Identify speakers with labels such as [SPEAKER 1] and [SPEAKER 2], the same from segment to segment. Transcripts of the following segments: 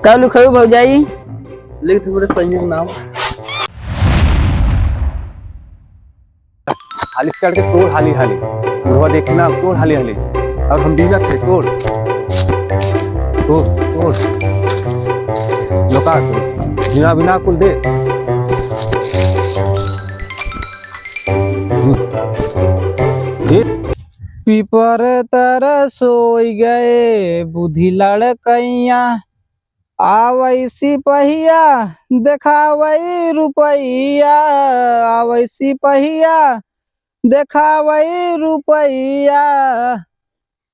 [SPEAKER 1] का लिखो भौजाई?
[SPEAKER 2] लिख मेरे संयोग नाम।
[SPEAKER 3] हाली चढ़ के तोड़ हाली हाली बुढ़वा देखना तोड़ हाली हाली और हम बीना थे तोड़ तोड़ तोड़ लोका बिना बिना कुल दे
[SPEAKER 1] पीपर तर सोई गए बुद्धि लड़कैया आवैसी पहिया देखावई रुपैया आवैसी पहिया देखावई रुपैया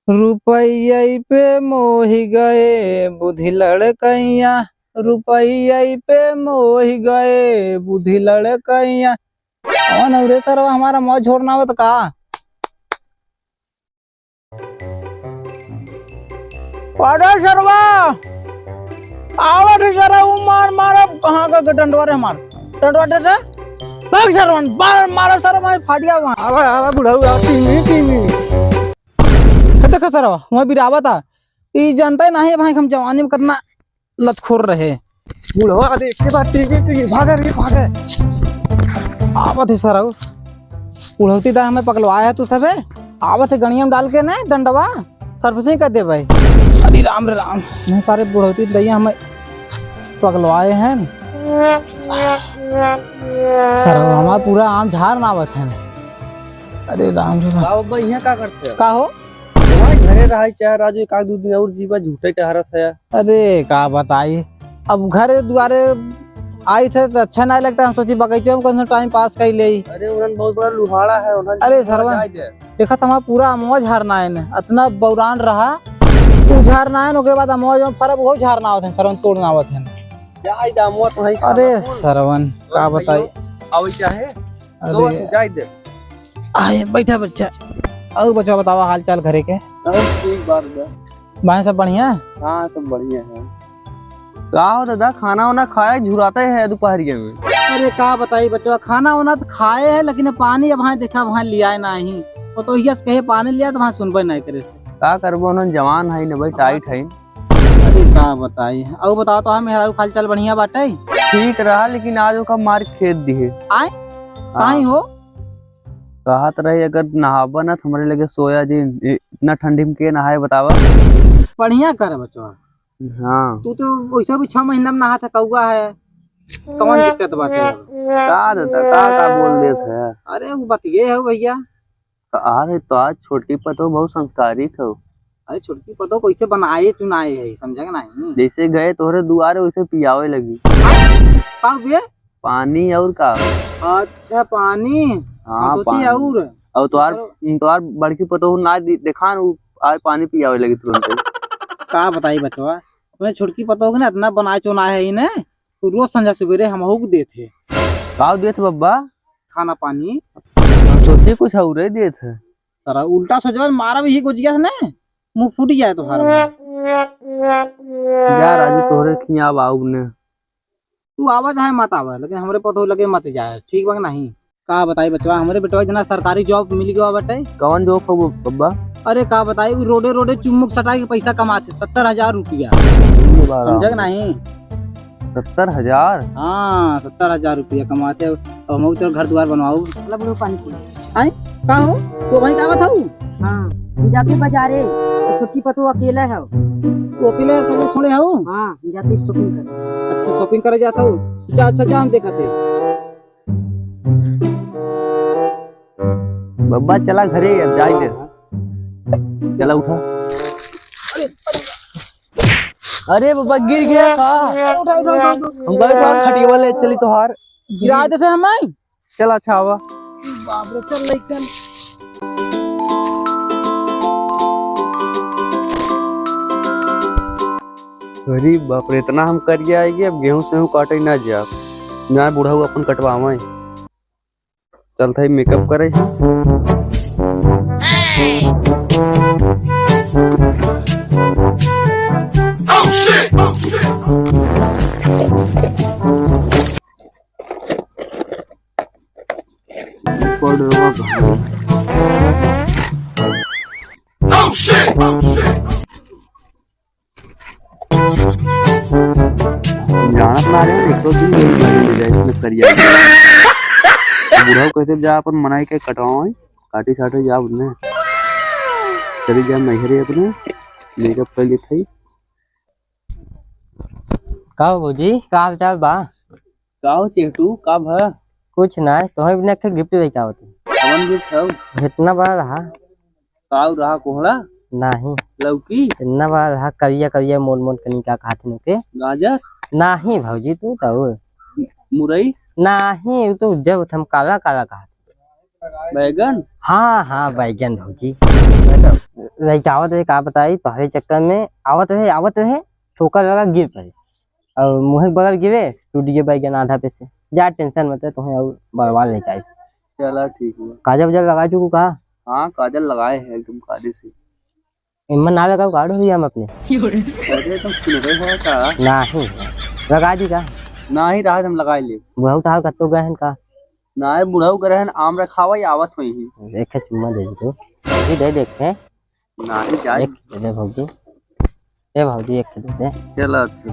[SPEAKER 1] रुपैया पे मोहि गए बुद्धि लड़कैया रुपैया पे मोहि गए बुद्धि लड़कैया। कौन है रे सर हमारा मौज छोड़ना हो तो का पाडा सरवा आवत सर मार मार कहां का डंडवा रे मार डंडवा दे भाग सरवन बार मारो सर मैं फाटिया वहां
[SPEAKER 3] आवा आवा बुढ़ाऊ तीन
[SPEAKER 1] देख सरवा मैं बिरावा था ई जानता ही नहीं भाई हम जवानी में कितना लतखोर रहे
[SPEAKER 3] बुढ़वा देख के बात भागे रे भागे
[SPEAKER 1] आवत है सर उड़ौती दा हमें पकड़वाया है तू सबे आवत है गणिया में डाल के ना डंडवा सर्विसिंग कर दे भाई। अरे राम रे राम नहीं सारे बुढ़ौती दैया हमें पकड़वाए हैं सर हमारा पूरा आम झाड़ नावत है। अरे राम रे राम
[SPEAKER 2] बाबा यहाँ का करते
[SPEAKER 1] का हो
[SPEAKER 2] घरे रहा चाहे राजू एक दो दिन और जीवा झूठे टहरत है।
[SPEAKER 1] अरे का बताइए अब घर द्वारे आई थे तो अच्छा नहीं लगता हम सोची बगीचे में कौन सा टाइम पास कर ले।
[SPEAKER 2] अरे उन्होंने बहुत बड़ा लुहाड़ा है
[SPEAKER 1] अरे सरवन देखा था हमारा पूरा अमवा झाड़ना है इतना बौरान रहा तू झाड़ना है उसके बाद अमवा में फर्क वो झाड़ना होता है सरवन तोड़ना होता है। अरे सरवन का बताई
[SPEAKER 2] अरे
[SPEAKER 1] आए बैठा बच्चा और बच्चा बतावा हाल चाल घरे के भाई सब बढ़िया।
[SPEAKER 2] हाँ सब बढ़िया है। का हो दादा खाना वाना खाया झुराते है दोपहरिया में।
[SPEAKER 1] अरे का बताई बच्चा खाना वाना तो खाए है लेकिन पानी अब देखा वहाँ लिया नहीं वो तो यस कहे पानी लिया तो वहाँ सुनबे नहीं करे से
[SPEAKER 2] का करबो उन्होंने जवान है न भाई टाइट है।
[SPEAKER 1] अरे का बताई और बताओ तो मेरा खाल चाल बढ़िया बाटे
[SPEAKER 2] ठीक रहा लेकिन आज ओका मार खेत दिए
[SPEAKER 1] आए कहीं हो
[SPEAKER 2] कहत रही अगर नहाबा ना हमारे लगे सोया जी इतना ठंडी में के नहाए बतावा
[SPEAKER 1] बढ़िया करे बच्चा।
[SPEAKER 2] हाँ
[SPEAKER 1] तू तो वैसे भी 6 महीना में नहा था कौआ है कौन दिक्कत बाटे
[SPEAKER 2] का दादा का बोल दे है।
[SPEAKER 1] अरे वो बात ये है भैया
[SPEAKER 2] अरे तो आज छोटी पतो बहुत संस्कारी था।
[SPEAKER 1] अरे छोटी पतो कैसे बनाए चुनाए है समझा नहीं
[SPEAKER 2] जैसे गए तोहरे दुआरे वैसे पियावे लगी पानी और का।
[SPEAKER 1] अच्छा पानी
[SPEAKER 2] हाँ
[SPEAKER 1] पानी
[SPEAKER 2] और तोहार बड़की पतो ना देखा आज पानी पियावे लगी तुरंत।
[SPEAKER 1] का बताई बचवा अपने छोटकी पतो ना इतना बनाए चुनाए है इन्हें तो रोज संझा सवेरे हम देते
[SPEAKER 2] का देते बब्बा
[SPEAKER 1] खाना पानी
[SPEAKER 2] सोचे कुछ और देते
[SPEAKER 1] सारा उल्टा सोचवा मारा भी ही गुजिया ना मुंह फूट जाए तुम्हारा
[SPEAKER 2] यार आज तोहरे खिया बाबू ने
[SPEAKER 1] तू आवाज है मत आवा लेकिन हमारे पतो लगे मत जाए ठीक बा नहीं। का बताई बचवा हमारे बेटवा इतना सरकारी जॉब मिल गया बटे।
[SPEAKER 2] कौन जॉब हो बब्बा?
[SPEAKER 1] अरे का बताई रोडे रोडे चुम्मुक सटा के पैसा कमाते 70,000 रुपया समझ नहीं
[SPEAKER 2] 70,000।
[SPEAKER 1] हाँ 70,000 रुपया कमाते हम तो घर द्वार बनवाऊ पानी आई का हो तो भाई का बताऊ।
[SPEAKER 4] हाँ जाते बाजारे तो छोटी पतो अकेला है
[SPEAKER 1] तो अकेले छोड़े हो।
[SPEAKER 4] हाँ जाते शॉपिंग कर।
[SPEAKER 1] अच्छा शॉपिंग करे जाता हूँ जा अच्छा जा हम देखा थे
[SPEAKER 2] बब्बा चला घरे अब जाए दे चला उठा। अरे बब्बा गिर गया का
[SPEAKER 1] उठा
[SPEAKER 2] हम गए तो खटिया वाले चली तो हार
[SPEAKER 1] गिरा देते हमें
[SPEAKER 2] चल अच्छा हुआ
[SPEAKER 1] बाप रे चल लेकिन
[SPEAKER 2] अरे बाप रे इतना हम कर गया है कि अब गेहूं से काटे ना जा ना बूढ़ा हुआ अपन कटवावे चल था मेकअप करे Oh shit! ना रहे एक दो दिन गेहूं नहीं हो जाए इसमें करिया बूढ़ा कहते जा अपन मनाई के कटवाओ काटी साटे जा उन्हें चली जा नहरे अपने मेकअप कर लिए थे
[SPEAKER 5] का भौजी का हाल चाल बा?
[SPEAKER 2] काओ चेटू का भा
[SPEAKER 5] कुछ ना तुम्हें भी एक गिफ्ट दे का होती
[SPEAKER 2] कौन गिफ्ट है
[SPEAKER 5] इतना बड़ा रहा
[SPEAKER 2] काऊ रहा कोहड़ा
[SPEAKER 5] नहीं
[SPEAKER 2] लौकी
[SPEAKER 5] इतना बड़ा रहा करिया करिया मोल मोल कनी का खाते के
[SPEAKER 2] गाजर
[SPEAKER 5] नहीं भौजी तू तो
[SPEAKER 2] मुरई
[SPEAKER 5] नहीं तो जब हम काला काला कहा
[SPEAKER 2] बैगन
[SPEAKER 5] हाँ हाँ बैगन भौजी लड़का आवत रहे का बताई पहले चक्कर में आवत रहे ठोकर लगा गिर पड़े और मुँह बगल गिरे टूट गए बैगन आधा पे से जा टेंशन मत है तुम्हें और बर्बाद नहीं चाहिए
[SPEAKER 2] चला ठीक है
[SPEAKER 5] काजल वजल लगा चुकू कहा
[SPEAKER 2] हाँ काजल लगाए हैं एकदम काले से
[SPEAKER 5] इमन ना लगा काढ़ हो हम अपने
[SPEAKER 2] अरे तुम सुन रहे हो का
[SPEAKER 5] नहीं लगा दी का
[SPEAKER 2] ना ही राहत हम लगाए ले
[SPEAKER 5] बहुत हाल कत्तो गहन का
[SPEAKER 2] ना ही बुढ़ाऊ करहन आम रखावा या आवत हुई ही
[SPEAKER 5] देखे चुम्मा दे तो ये दे देखे
[SPEAKER 2] ना ही जाए
[SPEAKER 5] एक दे भौजी ए भौजी एक दे दे
[SPEAKER 2] चला अच्छा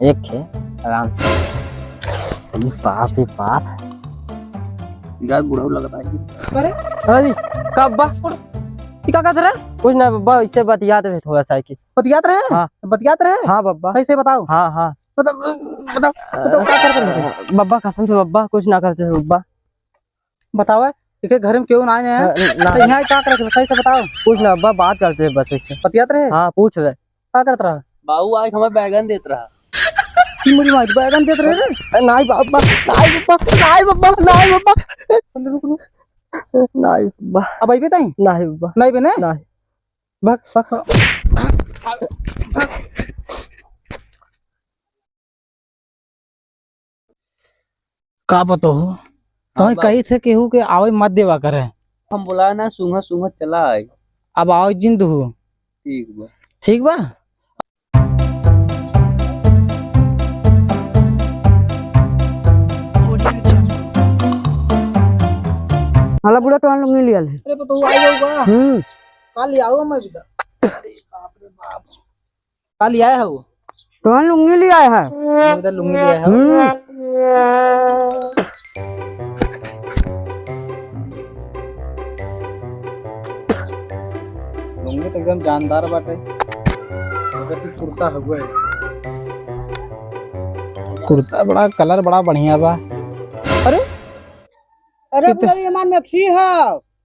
[SPEAKER 5] एक है आराम से बाप रे बाप
[SPEAKER 2] यार बुढ़ाऊ लगता है
[SPEAKER 1] अरे
[SPEAKER 5] अरे कब बा
[SPEAKER 1] क्या कहते रहे?
[SPEAKER 5] कुछ ना बब्बा इससे बतियाते रहे थोड़ा सा की
[SPEAKER 1] बतियात रहे?
[SPEAKER 5] हाँ।
[SPEAKER 1] बतियात रहे?
[SPEAKER 5] हाँ बब्बा
[SPEAKER 1] सही से बताओ।
[SPEAKER 5] हाँ हाँ
[SPEAKER 1] बताओ क्या करते रहे?
[SPEAKER 5] बब्बा कसम से बब्बा कुछ ना करते थे बब्बा
[SPEAKER 1] बताओ इनके घर में क्यों ना आए हैं?
[SPEAKER 5] ना
[SPEAKER 1] तो यहाँ क्या करते थे? सही से बताओ।
[SPEAKER 5] कुछ ना बब्बा बात करते थे बस इससे
[SPEAKER 1] बतियात रहे?
[SPEAKER 5] हाँ पूछ रहे
[SPEAKER 1] क्या करते रहा?
[SPEAKER 2] बाबू आज हमें बैगन देत रहा
[SPEAKER 1] मुझे मार बैगन देते रहे रे?
[SPEAKER 5] नहीं बब्बा नहीं बब्बा नहीं बब्बा नहीं बब्बा
[SPEAKER 1] रुक रुक
[SPEAKER 5] नहीं बब्बा
[SPEAKER 1] अब आई बताई
[SPEAKER 5] नहीं बब्बा
[SPEAKER 1] नहीं बने
[SPEAKER 5] नहीं
[SPEAKER 1] भग भग का पतो हो तुम्हें कही थे केहू के आवे मत देवा करे
[SPEAKER 2] हम बोला ना सूंघा सूंघा चला आए
[SPEAKER 1] अब आओ जिंद हो
[SPEAKER 2] ठीक बा
[SPEAKER 1] ठीक बा
[SPEAKER 4] हाला बुढ़ा तो हम लोग नहीं लिया है।
[SPEAKER 1] अरे पतो आ जाऊगा कल आओ मैं भी बाप रे बाप कल आया है वो
[SPEAKER 4] तो हम लोग नहीं लिया है।
[SPEAKER 1] मैं इधर लुंगी लिया है लुंगी तो एकदम जानदार बाटे कुर्ता हुआ है कुर्ता बड़ा कलर बड़ा बढ़िया बा अरे
[SPEAKER 4] अरे बुढ़ा ये मान नक्शी है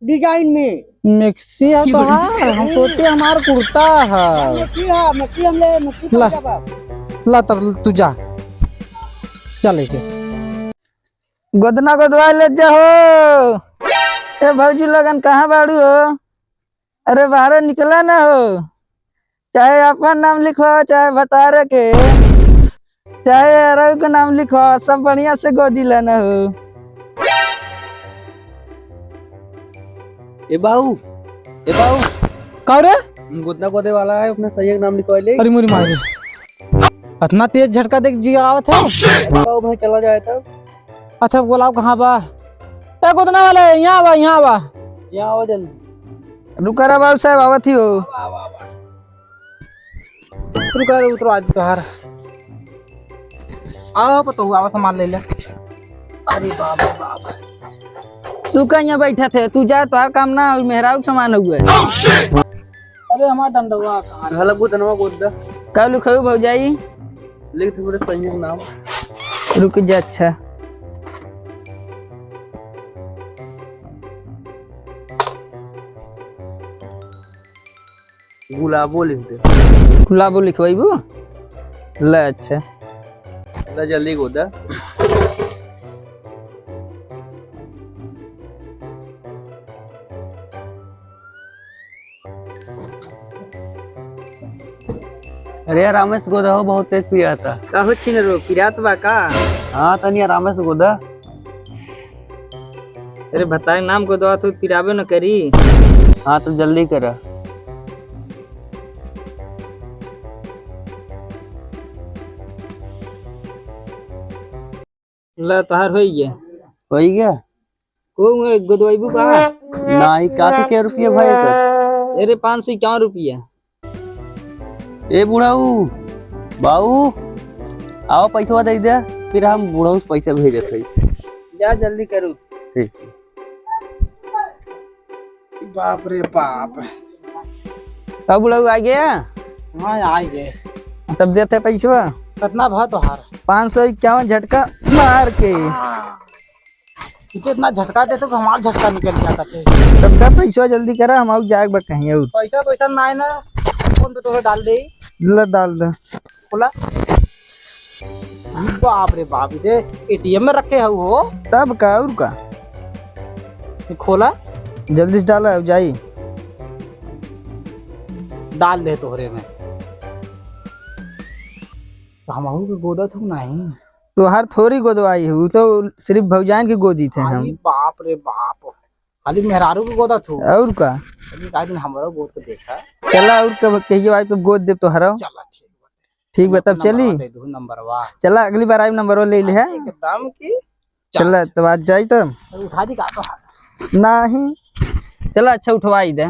[SPEAKER 4] डिजाइन में
[SPEAKER 1] मिक्सी है तो है हम सोचे हमार कुर्ता है
[SPEAKER 4] नक्शी हमले नक्शी
[SPEAKER 1] ला ला तब तू जा चल के
[SPEAKER 6] गोदना गोदवा ले जाओ ए भौजी लगन कहाँ बाड़ू हो अरे बाहर निकला ना हो चाहे अपन नाम लिखो चाहे भतारे के चाहे अरव का नाम लिखो सब बढ़िया से गोदी लेना हो
[SPEAKER 2] ए बाबू
[SPEAKER 1] कहो रे
[SPEAKER 2] गोदना गोदे वाला है अपना सही नाम लिखवा ले
[SPEAKER 1] अरे मुरी मारे इतना तेज झटका देख जी आवत है
[SPEAKER 2] बाबू भाई चला जाए तब
[SPEAKER 1] अच्छा बोलाओ कहाँ बा ए गोदना वाले यहाँ बा
[SPEAKER 2] यहाँ आओ जल्दी
[SPEAKER 6] रुका रहा बाबू साहब आवत ही हो
[SPEAKER 1] रुक उतरो आज तो हार आओ पतो हुआ आवा सामान ले ले अरे बाबा बाबा
[SPEAKER 6] तू कहाँ यहाँ बैठा थे तू जा तो काम ना मेहरारू सामान हुआ
[SPEAKER 1] अरे हमारा डंडवा कहाँ
[SPEAKER 2] हला गोदनवा गोदा
[SPEAKER 6] कब लिखो भौजाई
[SPEAKER 2] लिख दे मेरे सही नाम
[SPEAKER 6] रुक जा अच्छा
[SPEAKER 2] गुलाबो लिख दे
[SPEAKER 6] गुलाबो लिखवाइबू ले अच्छा
[SPEAKER 2] ला जल्दी गोदा अरे यार रामेश गोदा हो बहुत तेज पिया था
[SPEAKER 6] काहो छीन रो किरात बा का
[SPEAKER 2] हाँ तनी रामेश गोदा
[SPEAKER 6] अरे बताए नाम को दवा तो पिराबे न करी
[SPEAKER 2] हाँ तो जल्दी करा
[SPEAKER 6] ला तहार होई गया
[SPEAKER 2] हो गया
[SPEAKER 6] को गोदवाइबू का
[SPEAKER 2] नहीं का तो क्या रुपया भाई कर
[SPEAKER 6] अरे 551 रुपया
[SPEAKER 2] ए बुढ़ाऊ बाऊ आओ पैसा दे दे, फिर हम बूढ़ा से पैसा भेजे थे।
[SPEAKER 6] जा जल्दी करू।
[SPEAKER 2] ठीक।
[SPEAKER 1] बाप रे बाप।
[SPEAKER 6] कब लोग आ गया?
[SPEAKER 1] हाँ आ गए।
[SPEAKER 6] तब देते पैसा।
[SPEAKER 1] कितना भा तोहार?
[SPEAKER 6] 551 झटका मार के।
[SPEAKER 1] इतना झटका देते तो हमारा झटका निकल जाता थे।
[SPEAKER 6] तब दा पैसा जल्दी करा, हम आउ जाए बा कहीं और।
[SPEAKER 1] पैसा तो ऐसा ना है ना, फोन पे तो डाल दे।
[SPEAKER 6] ला डाल दे।
[SPEAKER 1] खोला। बाप रे बाप, इधे एटीएम में रखे हो।
[SPEAKER 6] तब का और का?
[SPEAKER 1] खोला,
[SPEAKER 6] जल्दी से डाला अब जाई।
[SPEAKER 1] डाल दे तोहरे में। तो हम के गोदा थू नहीं।
[SPEAKER 6] तो हर थोड़ी गोदवाई है, वो तो सिर्फ भौजान की गोदी थे हम।
[SPEAKER 1] अरे बाप रे बाप, खाली मेहरारू की गोदा थू।
[SPEAKER 6] और का?
[SPEAKER 1] एक दिन हमारा गोद को देखा।
[SPEAKER 6] चला और कब कहियो आई पे गोद दे तो हराओ।
[SPEAKER 1] चला
[SPEAKER 6] ठीक बा, तब चली।
[SPEAKER 1] दे दो नंबरवा।
[SPEAKER 6] चला अगली बार आई नंबर ले ले है।
[SPEAKER 1] एकदम की।
[SPEAKER 6] चला तब आज जाई तब।
[SPEAKER 1] उठा दी का तो
[SPEAKER 6] नहीं। चला अच्छा उठवाई दे।